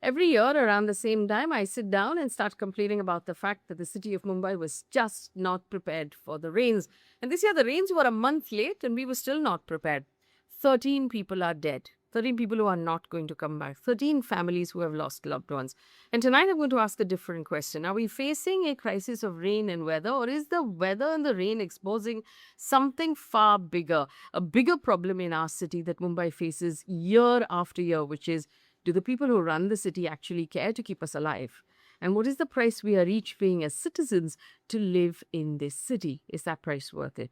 Every year around the same time, I sit down and start complaining about the fact that the city of Mumbai was just not prepared for the rains. And this year, the rains were a month late and we were still not prepared. 13 people are dead. 13 people who are not going to come back. 13 families who have lost loved ones. And tonight I'm going to ask a different question. Are we facing a crisis of rain and weather, or is the weather and the rain exposing something far bigger, a bigger problem in our city that Mumbai faces year after year, which is, do the people who run the city actually care to keep us alive? And what is the price we are each paying as citizens to live in this city? Is that price worth it?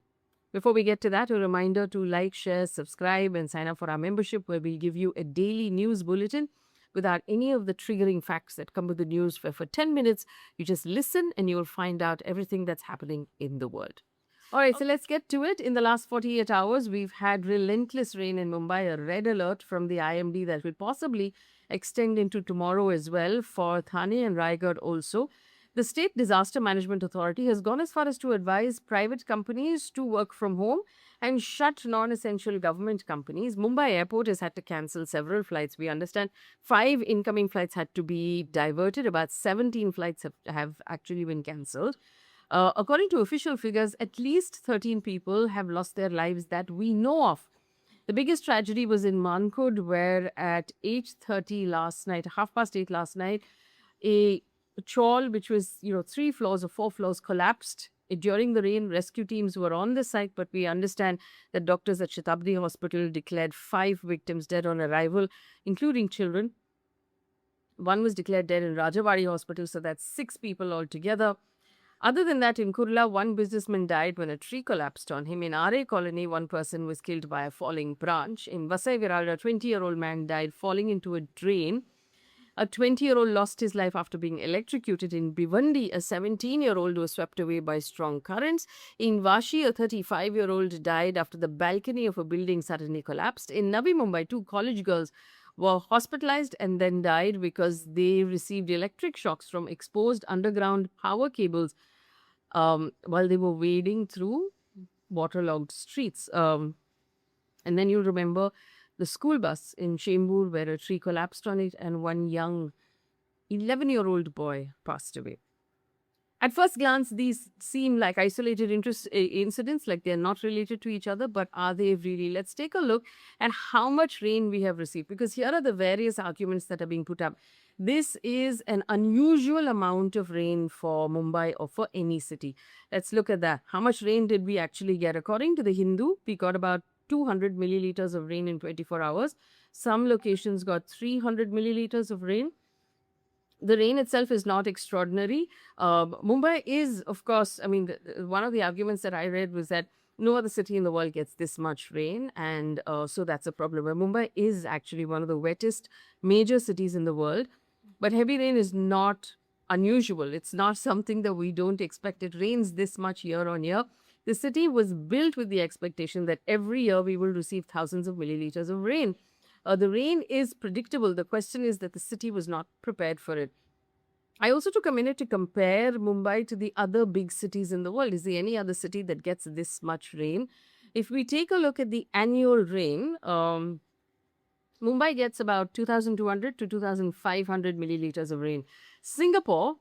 Before we get to that, a reminder to like, share, subscribe, and sign up for our membership, where we'll give you a daily news bulletin without any of the triggering facts that come with the news, where for 10 minutes, you just listen and you'll find out everything that's happening in the world. All right, so let's get to it. In the last 48 hours, we've had relentless rain in Mumbai, a red alert from the IMD that will possibly extend into tomorrow as well for Thane and Raigad also. The State Disaster Management Authority has gone as far as to advise private companies to work from home and shut non-essential government companies. Mumbai Airport has had to cancel several flights. We understand 5 incoming flights had to be diverted. About 17 flights have actually been cancelled. According to official figures, at least 13 people have lost their lives that we know of. The biggest tragedy was in Mankhurd, where at 8:30 last night, 8:30 last night, a chawl, which was, 3 floors or 4 floors, collapsed. During the rain, rescue teams were on the site, but we understand that doctors at Shatabdi Hospital declared 5 victims dead on arrival, including children. 1 was declared dead in Rajawadi Hospital, so that's 6 people altogether. Other than that, in Kurla, 1 businessman died when a tree collapsed on him. In RA Colony, 1 person was killed by a falling branch. In Vasai Viral, a 20-year-old man died falling into a drain. A 20-year-old lost his life after being electrocuted. In Bhiwandi, a 17-year-old was swept away by strong currents. In Vashi, a 35-year-old died after the balcony of a building suddenly collapsed. In Navi Mumbai, 2 college girls were hospitalized and then died because they received electric shocks from exposed underground power cables while they were wading through waterlogged streets. And then you'll remember the school bus in Chembur, where a tree collapsed on it and 1 young 11-year-old boy passed away. At first glance, these seem like isolated incidents, like they're not related to each other, but are they really? Let's take a look at how much rain we have received, because here are the various arguments that are being put up. This is an unusual amount of rain for Mumbai or for any city. Let's look at that. How much rain did we actually get? According to the Hindu, we got about 200 milliliters of rain in 24 hours. Some locations got 300 milliliters of rain. The rain itself is not extraordinary. Mumbai is, of course, one of the arguments that I read was that no other city in the world gets this much rain, and so that's a problem. Mumbai is actually one of the wettest major cities in the world, but heavy rain is not unusual. It's not something that we don't expect. It rains this much year on year. The city was built with the expectation that every year we will receive thousands of milliliters of rain. The rain is predictable. The question is that the city was not prepared for it. I also took a minute to compare Mumbai to the other big cities in the world. Is there any other city that gets this much rain? If we take a look at the annual rain, Mumbai gets about 2,200 to 2,500 milliliters of rain. Singapore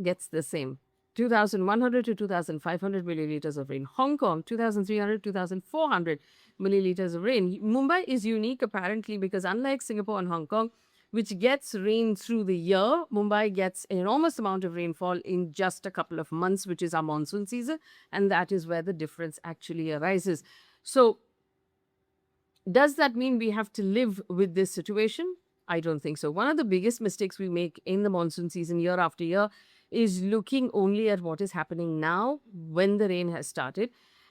gets the same. 2,100 to 2,500 milliliters of rain. Hong Kong, 2,300 to 2,400 milliliters of rain. Mumbai is unique apparently because unlike Singapore and Hong Kong, which gets rain through the year, Mumbai gets an enormous amount of rainfall in just a couple of months, which is our monsoon season, and that is where the difference actually arises. So, does that mean we have to live with this situation? I don't think so. One of the biggest mistakes we make in the monsoon season year after year is looking only at what is happening now when the rain has started.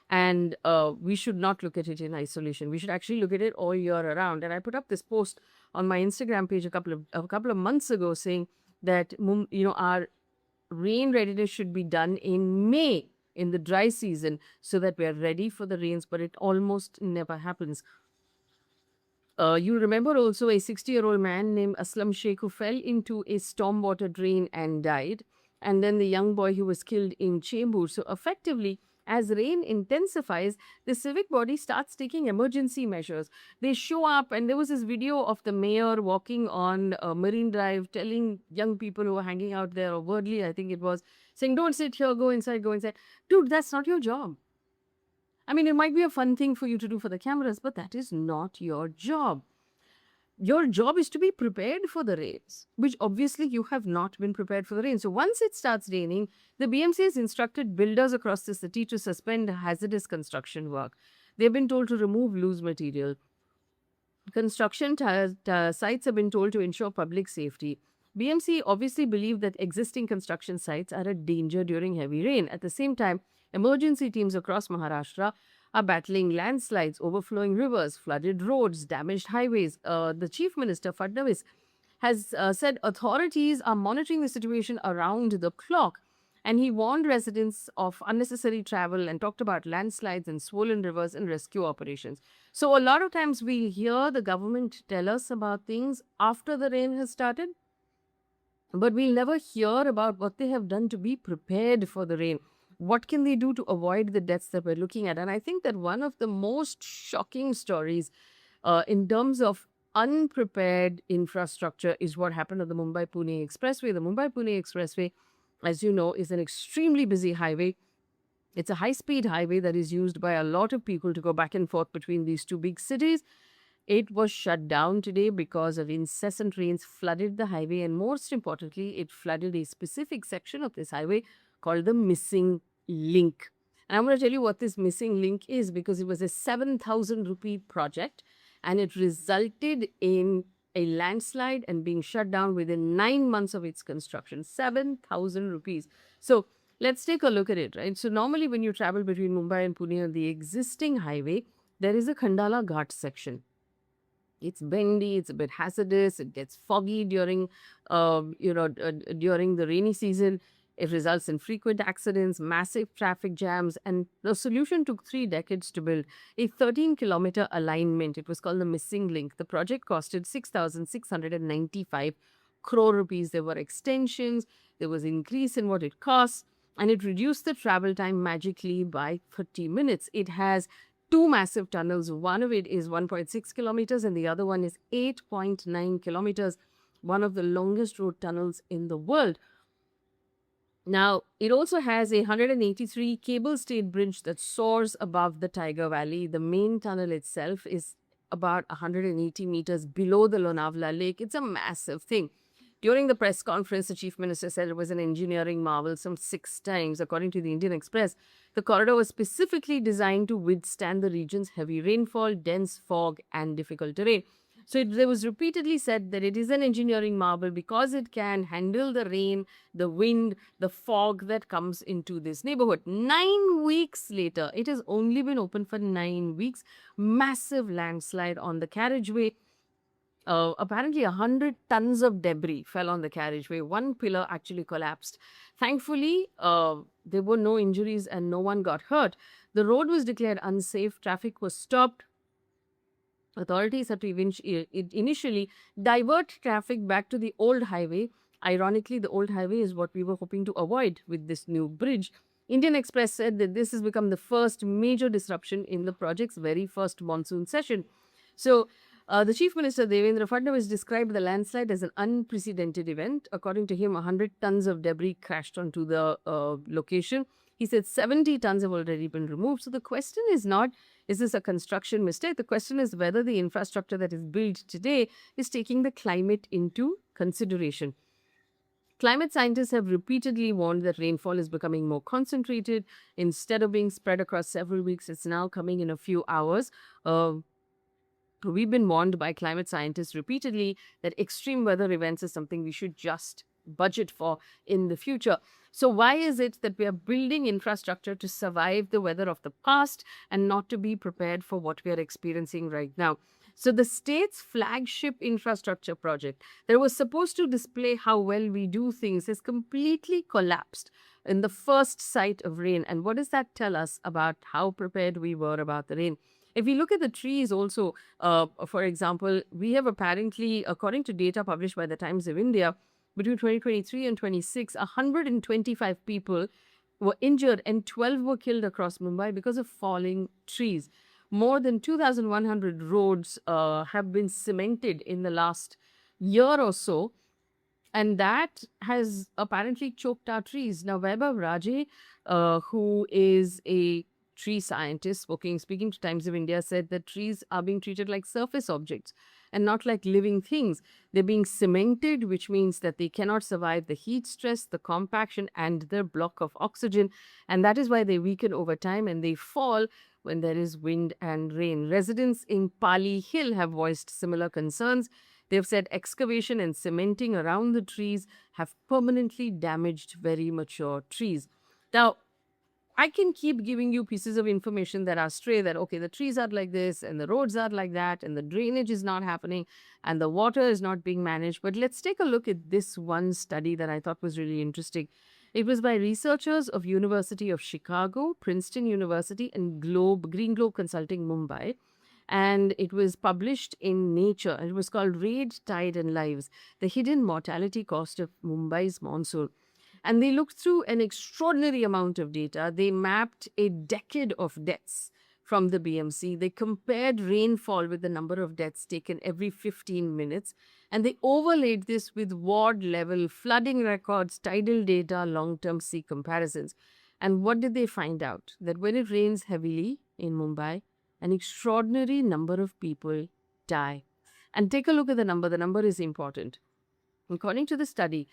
And we should not look at it in isolation. We should actually look at it all year around. And I put up this post on my Instagram page a couple of months ago saying that our rain readiness should be done in May, in the dry season, so that we are ready for the rains. But it almost never happens. You remember also a 60-year-old man named Aslam Sheikh who fell into a stormwater drain and died. And then the young boy who was killed in Chembur. So effectively, As rain intensifies, the civic body starts taking emergency measures. They show up, and there was this video of the mayor walking on Marine Drive, telling young people who were hanging out there, or Wordley, I think it was, saying, "Don't sit here, go inside, go inside." Dude, that's not your job. I mean, it might be a fun thing for you to do for the cameras, but that is not your job. Your job is to be prepared for the rains, which obviously you have not been prepared for the rain. So once it starts raining, the BMC has instructed builders across the city to suspend hazardous construction work. They've been told to remove loose material. Construction sites have been told to ensure public safety. BMC obviously believe that existing construction sites are a danger during heavy rain. At the same time, emergency teams across Maharashtra are battling landslides, overflowing rivers, flooded roads, damaged highways. The Chief Minister, Fadnavis, has said authorities are monitoring the situation around the clock. And he warned residents of unnecessary travel and talked about landslides and swollen rivers and rescue operations. So, a lot of times we hear the government tell us about things after the rain has started, but we'll never hear about what they have done to be prepared for the rain. What can they do to avoid the deaths that we're looking at? And I think that one of the most shocking stories in terms of unprepared infrastructure is what happened on the Mumbai-Pune Expressway. The Mumbai-Pune Expressway, as you know, is an extremely busy highway. It's a high-speed highway that is used by a lot of people to go back and forth between these two big cities. It was shut down today because of incessant rains flooded the highway, and most importantly, it flooded a specific section of this highway called the Missing Link. And I'm going to tell you what this Missing Link is, because it was a 7,000 rupee project and it resulted in a landslide and being shut down within 9 months of its construction. 7,000 rupees. So let's take a look at it, right? So normally when you travel between Mumbai and Pune on the existing highway, there is a Khandala Ghat section. It's bendy, it's a bit hazardous, it gets foggy during, during the rainy season. It results in frequent accidents, massive traffic jams, and the solution took 3 decades to build. A 13-kilometer alignment, it was called the Missing Link. The project costed 6,695 crore rupees. There were extensions, there was increase in what it costs, and it reduced the travel time magically by 30 minutes. It has 2 massive tunnels. One of it is 1.6 kilometers and the other one is 8.9 kilometers, one of the longest road tunnels in the world. Now, it also has a 183 cable-stayed bridge that soars above the Tiger Valley. The main tunnel itself is about 180 meters below the Lonavala Lake. It's a massive thing. During the press conference, the Chief Minister said it was an engineering marvel some 6 times. According to the Indian Express, the corridor was specifically designed to withstand the region's heavy rainfall, dense fog, and difficult terrain. So it was repeatedly said that it is an engineering marvel because it can handle the rain, the wind, the fog that comes into this neighborhood. 9 weeks later, it has only been open for 9 weeks. Massive landslide on the carriageway. Apparently 100 tons of debris fell on the carriageway. One pillar actually collapsed. Thankfully, there were no injuries and no one got hurt. The road was declared unsafe. Traffic was stopped. Authorities had to initially divert traffic back to the old highway. Ironically, the old highway is what we were hoping to avoid with this new bridge. Indian Express said that this has become the first major disruption in the project's very first monsoon session. So, the Chief Minister Devendra Fadnavis described the landslide as an unprecedented event. According to him, 100 tons of debris crashed onto the location. He said 70 tons have already been removed. So the question is not, is this a construction mistake? The question is whether the infrastructure that is built today is taking the climate into consideration. Climate scientists have repeatedly warned that rainfall is becoming more concentrated. Instead of being spread across several weeks, it's now coming in a few hours. We've been warned by climate scientists repeatedly that extreme weather events is something we should just budget for in the future. So why is it that we are building infrastructure to survive the weather of the past and not to be prepared for what we are experiencing right now? So the state's flagship infrastructure project that was supposed to display how well we do things has completely collapsed in the first sight of rain. And what does that tell us about how prepared we were about the rain? If we look at the trees also, for example, we have apparently, according to data published by the Times of India, between 2023 and 26, 125 people were injured and 12 were killed across Mumbai because of falling trees. More than 2,100 roads have been cemented in the last year or so, and that has apparently choked our trees. Now, Vaibhav Raje, who is a tree scientist speaking to Times of India, said that trees are being treated like surface objects and not like living things. They're being cemented, which means that they cannot survive the heat stress, the compaction, and the block of oxygen. And that is why they weaken over time and they fall when there is wind and rain. Residents in Pali Hill have voiced similar concerns. They've said excavation and cementing around the trees have permanently damaged very mature trees. Now, I can keep giving you pieces of information that are stray, that, okay, the trees are like this and the roads are like that and the drainage is not happening and the water is not being managed. But let's take a look at this one study that I thought was really interesting. It was by researchers of University of Chicago, Princeton University, and Green Globe Consulting Mumbai. And it was published in Nature. It was called Raid, Tide and Lives, the Hidden Mortality Cost of Mumbai's Monsoon. And they looked through an extraordinary amount of data. They mapped a decade of deaths from the BMC. They compared rainfall with the number of deaths taken every 15 minutes. And they overlaid this with ward level flooding records, tidal data, long-term sea comparisons. And what did they find out? That when it rains heavily in Mumbai, an extraordinary number of people die. And take a look at the number. The number is important. According to the study,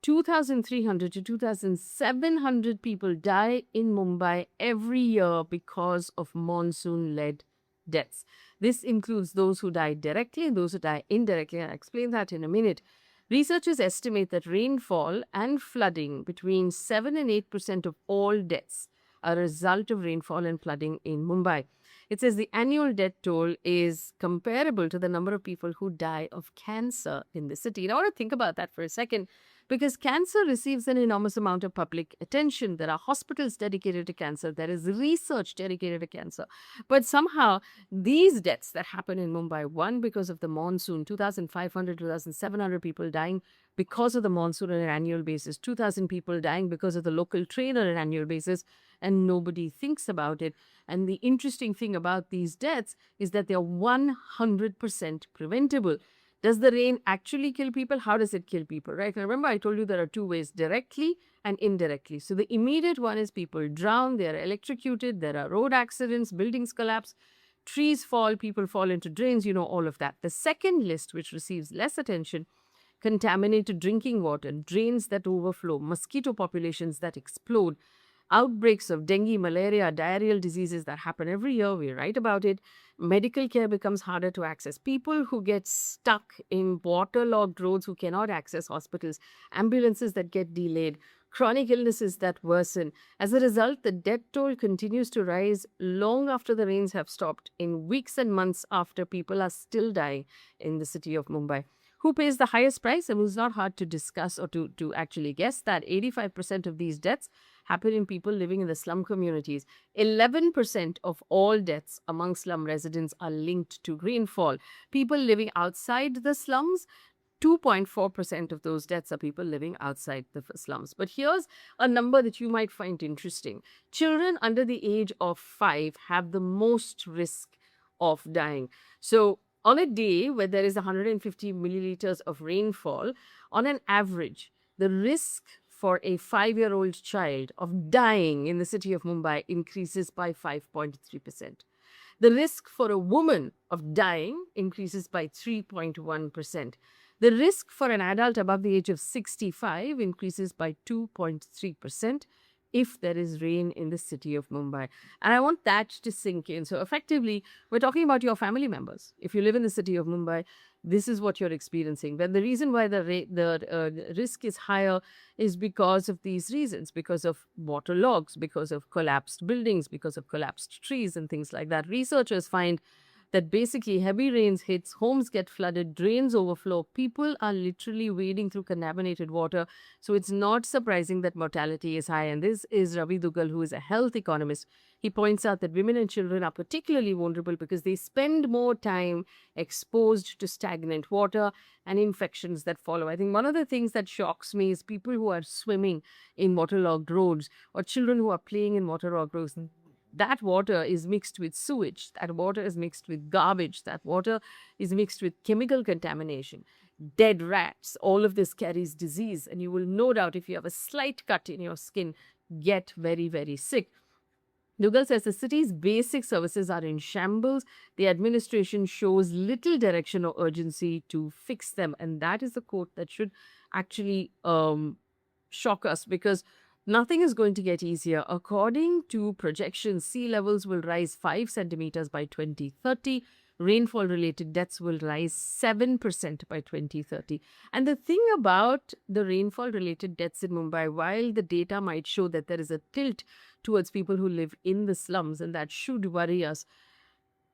2,300 to 2,700 people die in Mumbai every year because of monsoon-led deaths. This includes those who die directly and those who die indirectly. I'll explain that in a minute. Researchers estimate that rainfall and flooding, between 7 and 8% of all deaths, are a result of rainfall and flooding in Mumbai. It says the annual death toll is comparable to the number of people who die of cancer in the city. Now, I want to think about that for a second, because cancer receives an enormous amount of public attention. There are hospitals dedicated to cancer. There is research dedicated to cancer. But somehow, these deaths that happen in Mumbai, one, because of the monsoon, 2,500, 2,700 people dying because of the monsoon on an annual basis, 2,000 people dying because of the local train on an annual basis, and nobody thinks about it. And the interesting thing about these deaths is that they are 100% preventable. Does the rain actually kill people? How does it kill people, right? Now, remember, I told you there are two ways, directly and indirectly. So the immediate one is people drown, they are electrocuted, there are road accidents, buildings collapse, trees fall, people fall into drains, all of that. The second list, which receives less attention, contaminated drinking water, drains that overflow, mosquito populations that explode, outbreaks of dengue, malaria, diarrheal diseases that happen every year. We write about it. Medical care becomes harder to access. People who get stuck in waterlogged roads, who cannot access hospitals, ambulances that get delayed, chronic illnesses that worsen. As a result, the death toll continues to rise long after the rains have stopped, in weeks and months after people are still dying in the city of Mumbai. Who pays the highest price? I mean, it's not hard to discuss or to actually guess that 85% of these deaths happen in people living in the slum communities. 11% of all deaths among slum residents are linked to rainfall. People living outside the slums, 2.4% of those deaths are people living outside the slums. But here's a number that you might find interesting. Children under the age of 5 have the most risk of dying. So on a day where there is 150 milliliters of rainfall, on an average, the risk for a 5-year-old child of dying in the city of Mumbai increases by 5.3%. The risk for a woman of dying increases by 3.1%. The risk for an adult above the age of 65 increases by 2.3%. if there is rain in the city of Mumbai. And I want that to sink in. So effectively, we're talking about your family members. If you live in the city of Mumbai, this is what you're experiencing. But the reason why the risk is higher is because of these reasons, because of water logs, because of collapsed buildings, because of collapsed trees and things like that. Researchers find that basically heavy rains hits, homes get flooded, drains overflow, people are literally wading through contaminated water. So it's not surprising that mortality is high. And this is Ravi Dugal, who is a health economist. He points out that women and children are particularly vulnerable because they spend more time exposed to stagnant water and infections that follow. I think one of the things that shocks me is people who are swimming in waterlogged roads or children who are playing in waterlogged roads. That water is mixed with sewage. That water is mixed with garbage. That water is mixed with chemical contamination, dead rats. All of this carries disease. And you will no doubt, if you have a slight cut in your skin, get very, very sick. Dougal says the city's basic services are in shambles. The administration shows little direction or urgency to fix them. And that is the quote that should actually shock us, because nothing is going to get easier. According to projections, sea levels will rise 5 centimeters by 2030. Rainfall-related deaths will rise 7% by 2030. And the thing about the rainfall-related deaths in Mumbai, while the data might show that there is a tilt towards people who live in the slums, and that should worry us,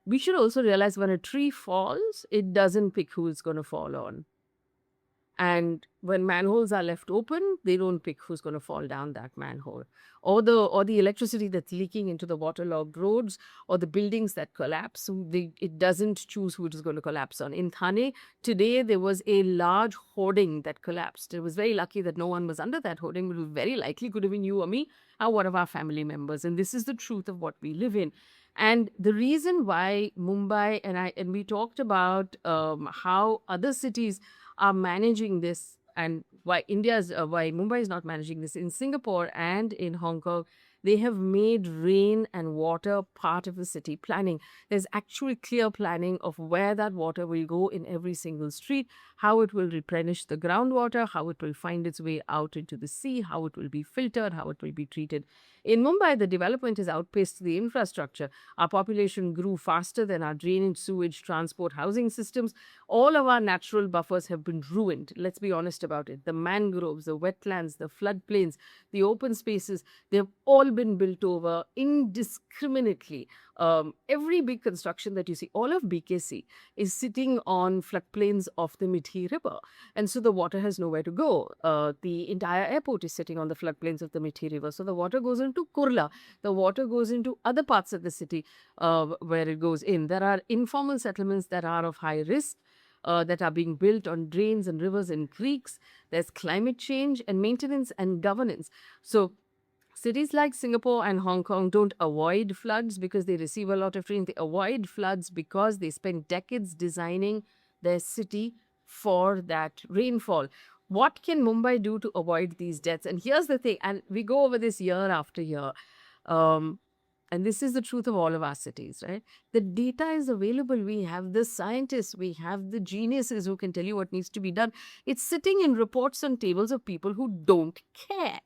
we should also realize when a tree falls, it doesn't pick who it's going to fall on. And when manholes are left open, they don't pick who's going to fall down that manhole. Or the electricity that's leaking into the waterlogged roads, or the buildings that collapse, it doesn't choose who it is going to collapse on. In Thane, today, there was a large hoarding that collapsed. It was very lucky that no one was under that hoarding, but it very likely could have been you or me or one of our family members. And this is the truth of what we live in. And the reason why Mumbai, and we talked about how other cities are managing this, and why Mumbai is not managing this. In Singapore and in Hong Kong, they have made rain and water part of the city planning. There's actually clear planning of where that water will go in every single street, how it will replenish the groundwater, how it will find its way out into the sea, how it will be filtered, how it will be treated. In Mumbai, the development has outpaced the infrastructure. Our population grew faster than our drainage, sewage, transport, housing systems. All of our natural buffers have been ruined. Let's be honest about it. The mangroves, the wetlands, the floodplains, the open spaces, they've all been built over indiscriminately. Every big construction that you see, all of BKC is sitting on floodplains of the Mithi River. And so the water has nowhere to go. The entire airport is sitting on the floodplains of the Mithi River. So the water goes into Kurla. The water goes into other parts of the city where it goes in. There are informal settlements that are of high risk, that are being built on drains and rivers and creeks. There's climate change and maintenance and governance. So cities like Singapore and Hong Kong don't avoid floods because they receive a lot of rain. They avoid floods because they spend decades designing their city for that rainfall. What can Mumbai do to avoid these deaths? And here's the thing, and we go over this year after year. And this is the truth of all of our cities, right? The data is available. We have the scientists, we have the geniuses who can tell you what needs to be done. It's sitting in reports on tables of people who don't care.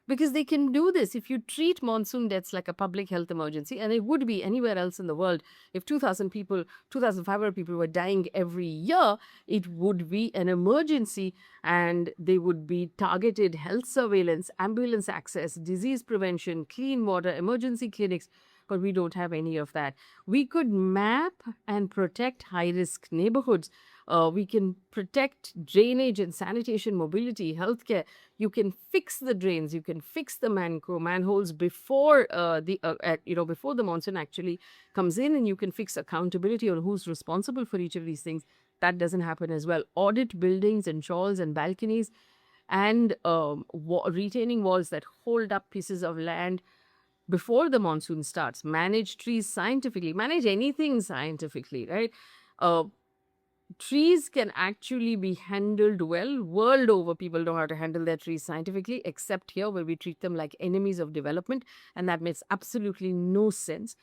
Because they can do this. If you treat monsoon deaths like a public health emergency, and it would be anywhere else in the world, if 2,000 people, 2,500 people were dying every year, it would be an emergency, and they would be targeted health surveillance, ambulance access, disease prevention, clean water, emergency clinics. But we don't have any of that. We could map and protect high-risk neighborhoods. We can protect drainage and sanitation, mobility, healthcare. You can fix the drains. You can fix the manholes before before the monsoon actually comes in, and you can fix accountability on who's responsible for each of these things. That doesn't happen as well. Audit buildings and chawls and balconies, and retaining walls that hold up pieces of land before the monsoon starts. Manage trees scientifically. Manage anything scientifically, right? Trees can actually be handled well. World over, people know how to handle their trees scientifically, except here where we treat them like enemies of development. And that makes absolutely no sense.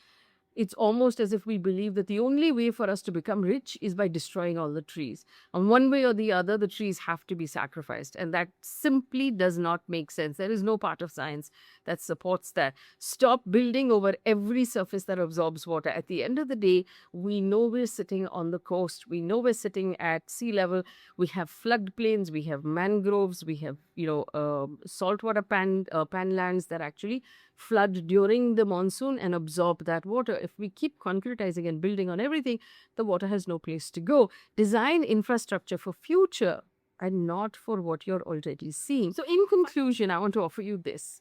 It's almost as if we believe that the only way for us to become rich is by destroying all the trees. And one way or the other, the trees have to be sacrificed. And that simply does not make sense. There is no part of science that supports that. Stop building over every surface that absorbs water. At the end of the day, we know we're sitting on the coast. We know we're sitting at sea level. We have floodplains. We have mangroves. We have, saltwater panlands that actually flood during the monsoon and absorb that water. If we keep concretizing and building on everything, the water has no place to go. Design infrastructure for future and not for what you're already seeing. So in conclusion, I want to offer you this.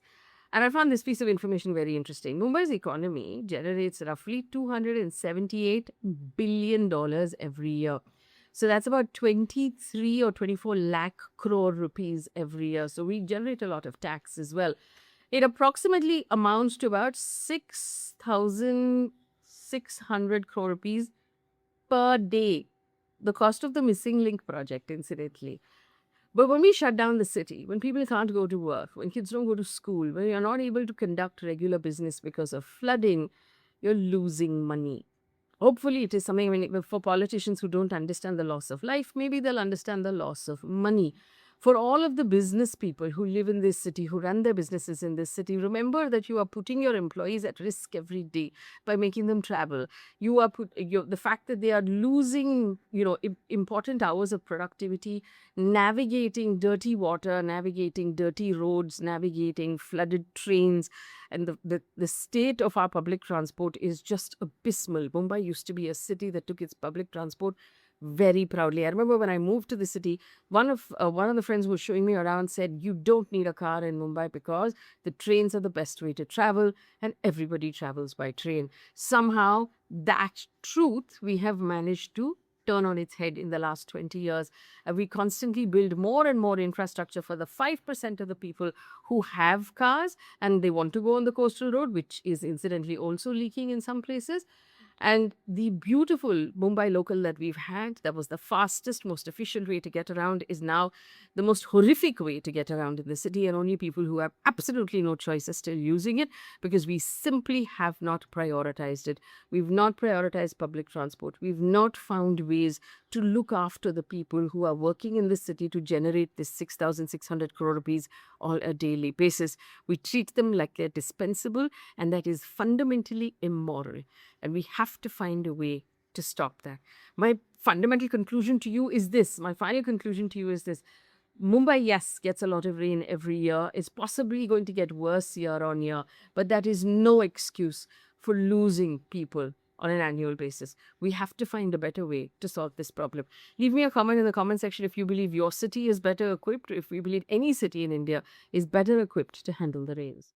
And I found this piece of information very interesting. Mumbai's economy generates roughly $278 billion every year. So that's about 23 or 24 lakh crore rupees every year. So we generate a lot of tax as well. It approximately amounts to about 6,600 crore rupees per day. The cost of the Missing Link project, incidentally. But when we shut down the city, when people can't go to work, when kids don't go to school, when you're not able to conduct regular business because of flooding, you're losing money. Hopefully, it is something, I mean, for politicians who don't understand the loss of life, maybe they'll understand the loss of money. For all of the business people who live in this city, who run their businesses in this city, remember that you are putting your employees at risk every day by making them travel. You are the fact that they are losing, important hours of productivity, navigating dirty water, navigating dirty roads, navigating flooded trains, and the state of our public transport is just abysmal. Mumbai used to be a city that took its public transport very proudly. I remember when I moved to the city, one of the friends who was showing me around said, "You don't need a car in Mumbai because the trains are the best way to travel, and everybody travels by train." Somehow, that truth we have managed to turn on its head in the last 20 years. We constantly build more and more infrastructure for the 5% of the people who have cars and they want to go on the coastal road, which is incidentally also leaking in some places. And the beautiful Mumbai local that we've had, that was the fastest, most efficient way to get around, is now the most horrific way to get around in the city. And only people who have absolutely no choice are still using it because we simply have not prioritized it. We've not prioritized public transport. We've not found ways to look after the people who are working in this city to generate this 6,600 crore rupees on a daily basis. We treat them like they're dispensable, and that is fundamentally immoral. And we have to find a way to stop that. My fundamental conclusion to you is this. My final conclusion to you is this. Mumbai, yes, gets a lot of rain every year. It's possibly going to get worse year on year, but that is no excuse for losing people on an annual basis. We have to find a better way to solve this problem. Leave me a comment in the comment section if you believe your city is better equipped, or if you believe any city in India is better equipped to handle the rains.